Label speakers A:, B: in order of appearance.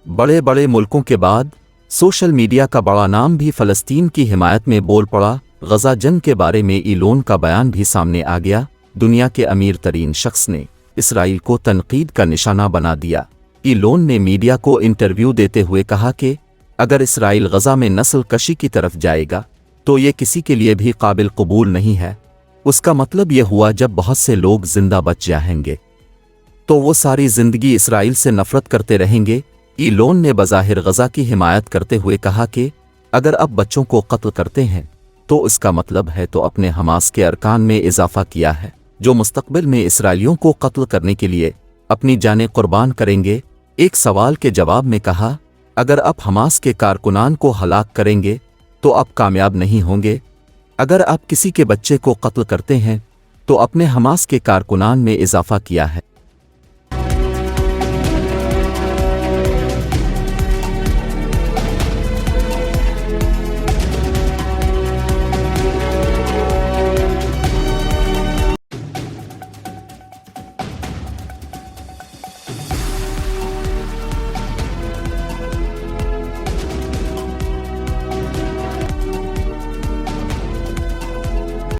A: बड़े बड़े मुल्कों के बाद सोशल मीडिया का बड़ा नाम भी फ़लस्तीन की हिमायत में बोल पड़ा। गज़ा जंग के बारे में ईलोन का बयान भी सामने आ गया। दुनिया के अमीर तरीन शख्स ने इसराइल को तनकीद का निशाना बना दिया। ईलोन ने मीडिया को इंटरव्यू देते हुए कहा कि अगर इसराइल गज़ा में नस्ल कशी की तरफ जाएगा तो ये किसी के लिए भी काबिल कबूल नहीं है। उसका मतलब यह हुआ जब बहुत से लोग जिंदा बच जाएंगे तो वो सारी जिंदगी इसराइल से नफरत करते रहेंगे। ईलोन ने बज़ाहिर गज़ा की हिमायत करते हुए कहा कि अगर अब बच्चों को कत्ल करते हैं तो इसका मतलब है तो अपने हमास के अरकान में इजाफा किया है, जो मुस्तक़बिल में इसराइलियों को कत्ल करने के लिए अपनी जानें कुर्बान करेंगे। एक सवाल के जवाब में कहा, अगर आप हमास के कारकुनान को हलाक करेंगे तो आप कामयाब नहीं होंगे। अगर आप किसी के बच्चे को कत्ल करते हैं तो अपने हमास के कारकुनान में इजाफा किया है।